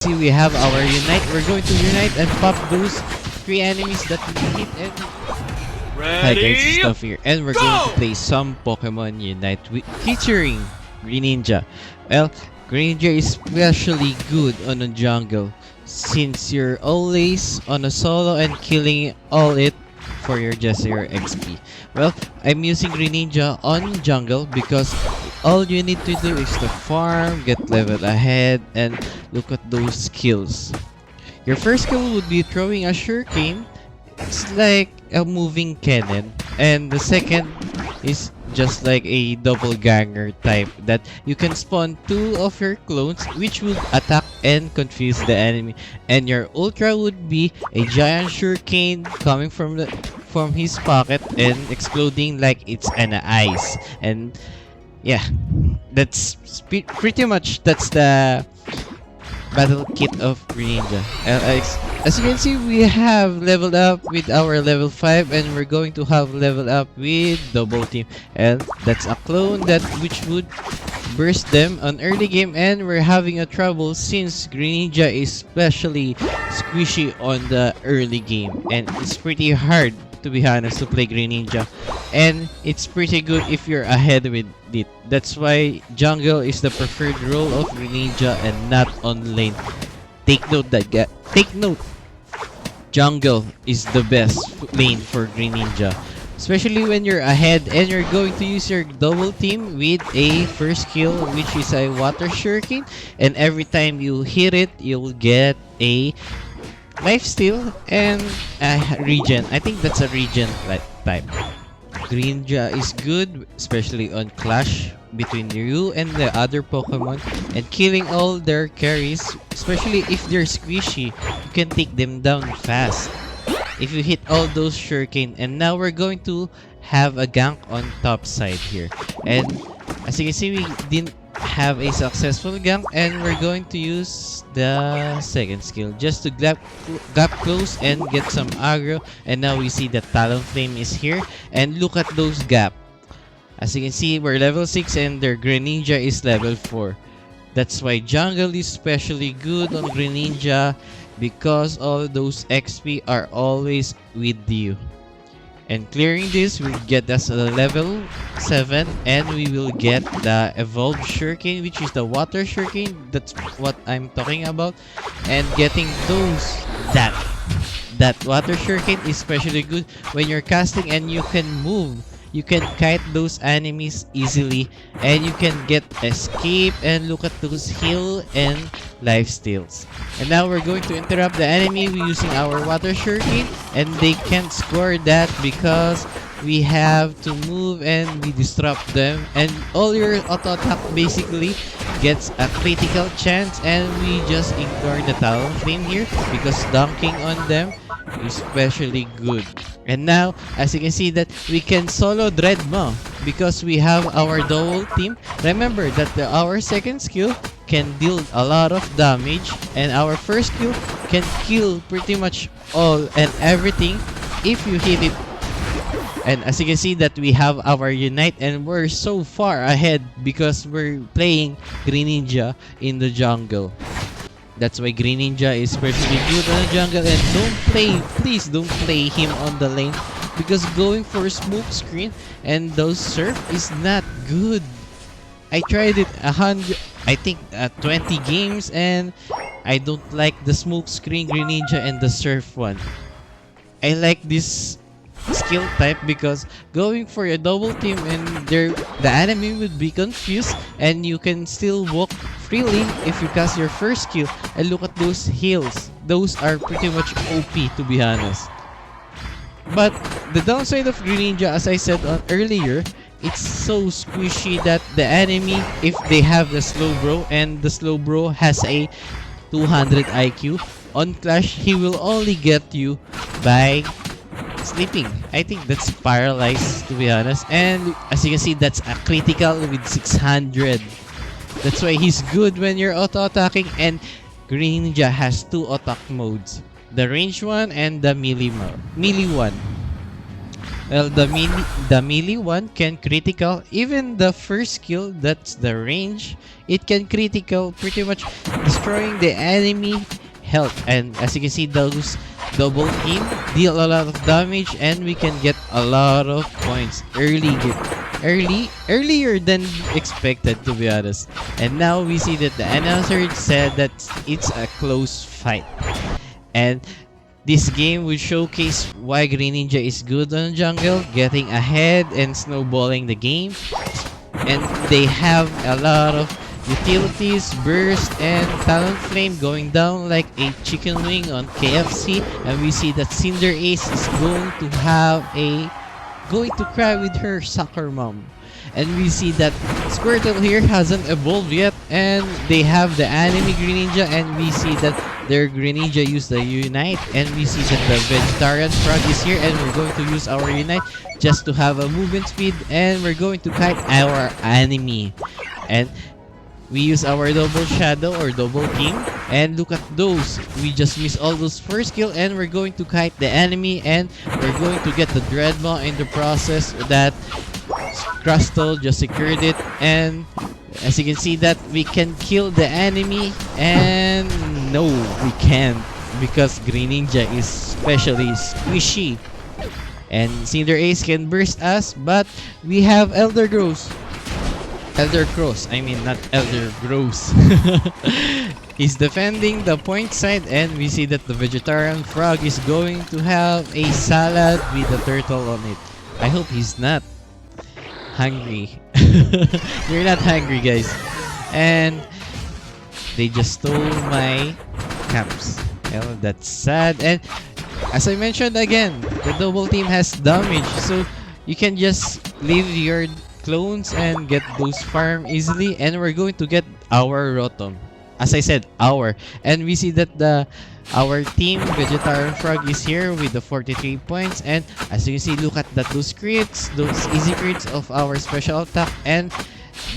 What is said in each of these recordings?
see, we have our Unite. We're going to Unite and pop those 3 enemies that we hit. And hi guys, it's Tophy here, and we're going to play some Pokemon Unite featuring Greninja. Well, Greninja is especially good on a jungle since you're always on a solo and killing all it for just your XP. Well, I'm using Greninja on jungle because all you need to do is to farm, get level ahead, and look at those skills. Your first skill would be throwing a shuriken. It's like a moving cannon, and the second is just like a doppelganger type that you can spawn 2 of your clones which would attack and confuse the enemy, and your ultra would be a giant shuriken coming from his pocket and exploding like it's an ice. And yeah, that's pretty much that's the battle kit of Greninja. As you can see, we have leveled up with our level 5, and we're going to have leveled up with double team, and that's a clone that which would burst them on early game, and we're having a trouble since Greninja is especially squishy on the early game, and it's pretty hard, to be honest, to play Greninja, and it's pretty good if you're ahead with it. That's why jungle is the preferred role of Greninja and not on lane. Take note that take note. Jungle is the best lane for Greninja, especially when you're ahead and you're going to use your double team with a first kill, which is a water shuriken, and every time you hit it, you'll get a lifesteal and a regen. I think that's a regen type. Greninja is good, especially on clash between you and the other Pokemon, and killing all their carries, especially if they're squishy. You can take them down fast if you hit all those shuriken. And now we're going to have a gank on top side here, and as you can see, we didn't have a successful gank, and we're going to use the second skill just to gap close and get some aggro. And now we see that Talonflame is here, and look at those gap. As you can see, we're level 6 and their Greninja is level 4. That's why jungle is especially good on Greninja, because all those XP are always with you. And clearing this will get us a level 7, and we will get the evolved shuriken, which is the water shuriken. That's what I'm talking about. And getting that water shuriken is especially good when you're casting and you can move. You can kite those enemies easily, and you can get escape and look at those heal and life steals. And now we're going to interrupt the enemy using our water shuriken, and they can't score that because we have to move and we disrupt them, and all your auto attack basically gets a critical chance, and we just ignore the Talonflame here because dunking on them is especially good. And now, as you can see, that we can solo Dreadmaw because we have our double team. Remember that our second skill can deal a lot of damage, and our first skill can kill pretty much all and everything if you hit it. And as you can see that we have our Unite, and we're so far ahead because we're playing Greninja in the jungle. That's why Greninja is especially good on the jungle, and please don't play him on the lane because going for a smoke screen and those surf is not good. I tried it 20 games, and I don't like the smoke screen Greninja and the surf one. I like this skill type because going for a double team and the enemy would be confused, and you can still walk freely if you cast your first skill. And look at those heals, those are pretty much OP, to be honest. But the downside of Greninja, as I said earlier, it's so squishy that the enemy, if they have the slow bro, and the slow bro has a 200 IQ, on clash he will only get you by sleeping. I think that's paralyzed, to be honest. And as you can see, that's a critical with 600. That's why he's good when you're auto attacking. And Greninja has 2 attack modes, the range one and the melee one. Well, the melee one can critical. Even the first skill, that's the range, it can critical, pretty much destroying the enemy health. And as you can see, those double team deal a lot of damage, and we can get a lot of points earlier than expected, to be honest. And now we see that the announcer said that it's a close fight. And this game will showcase why Greninja is good on jungle, getting ahead and snowballing the game. And they have a lot of utilities, burst, and talon flame going down like a chicken wing on KFC. And we see that Cinder Ace is going to cry with her soccer mom. And we see that Squirtle here hasn't evolved yet, and they have the anime Greninja, and we see that their Greninja use the Unite, and we see that the Vegetarian Frog is here, and we're going to use our Unite just to have a movement speed, and we're going to kite our anime. And we use our double shadow or double team, and look at those. We just missed all those first kill, and we're going to kite the enemy, and we're going to get the Dreadmaw in the process. That Crystal just secured it, and as you can see that we can kill the enemy, and no, we can't, because Greninja is especially squishy. And Cinder Ace can burst us, but we have Elder Cross, I mean not Elder Gross. He's defending the point side, and we see that the Vegetarian Frog is going to have a salad with a turtle on it. I hope he's not hungry. You're not hungry, guys. And they just stole my camps. Well, that's sad. And as I mentioned again, the double team has damage, so you can just leave your clones and get those farm easily, and we're going to get our Rotom. As I said, and we see that our team Vegetarian Frog is here with the 43 points, and as you see, look at that, those crits, those easy crits of our special attack, and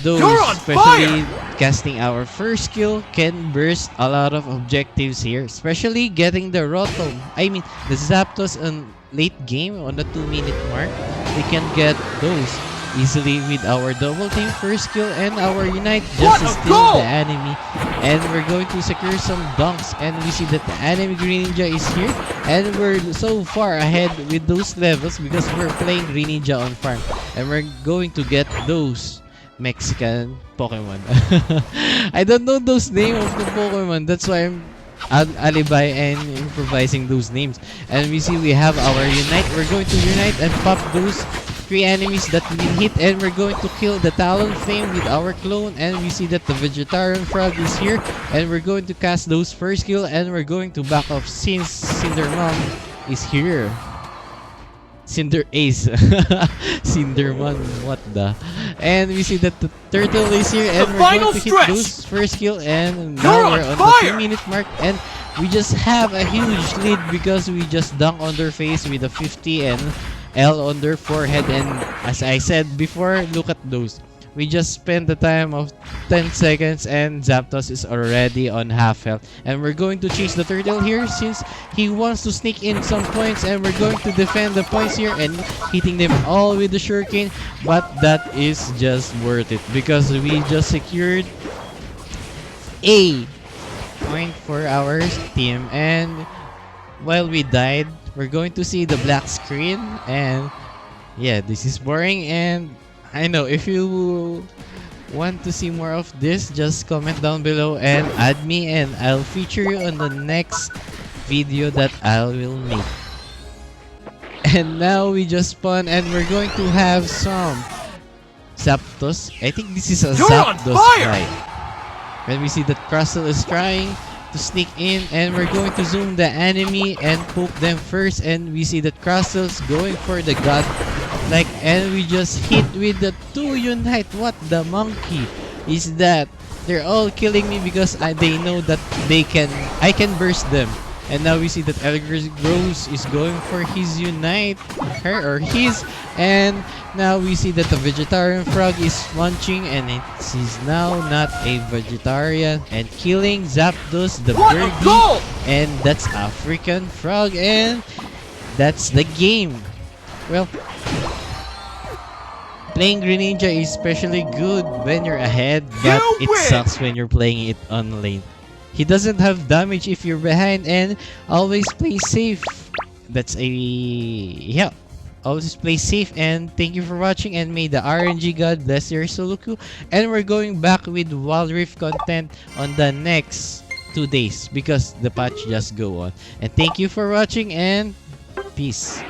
those especially casting our first skill can burst a lot of objectives here, especially getting the Rotom, I mean the Zapdos on late game on the 2-minute mark. We can get those easily with our double team first skill and our Unite just to steal the enemy. And we're going to secure some dunks, and we see that the enemy Greninja is here, and we're so far ahead with those levels because we're playing Greninja on farm, and we're going to get those Mexican Pokemon. I don't know those names of the Pokemon, that's why I'm alibi and improvising those names. And we see we have our Unite. We're going to Unite and pop those 3 enemies that we hit, and we're going to kill the Talon Flame with our clone. And we see that the Vegetarian Frog is here, and we're going to cast those first kill, and we're going to back off since Cinder Mom is here. Cinder Ace. Cinderman, what the? And we see that the turtle is here, and we're going to hit those first kill, and now we're on the 2-minute mark, and we just have a huge lead because we just dunk on their face with a 50 and L on their forehead. And as I said before, look at those. We just spent the time of 10 seconds, and Zapdos is already on half health. And we're going to chase the turtle here since he wants to sneak in some points, and we're going to defend the points here and hitting them all with the shuriken. But that is just worth it because we just secured a point for our team. And while we died, we're going to see the black screen, and yeah, this is boring. And I know, if you want to see more of this, just comment down below and add me, and I'll feature you on the next video that I will make. And now we just spawn, and we're going to have some Zapdos. I think this is a Zapdos fight. When we see that Crustle is trying to sneak in, and we're going to zoom the enemy and poke them first, and we see that Crustle's going for the god like, and we just hit with the 2 Unite. What the monkey is that? They're all killing me because they know that I can burst them. And now we see that Elder Gross is going for his Unite, her or his, and now we see that the Vegetarian Frog is munching, and he's now not a vegetarian, and killing Zapdos the birdie, and that's African Frog, and that's the game. Well, Playing Greninja is especially good when you're ahead, but it sucks when you're playing it on lane. He doesn't have damage if you're behind and always play safe. That's a yeah. Always play safe and thank you for watching and may the RNG God bless your solo queue. And we're going back with Wild Rift content on the next 2 days because the patch just go on. And thank you for watching and peace.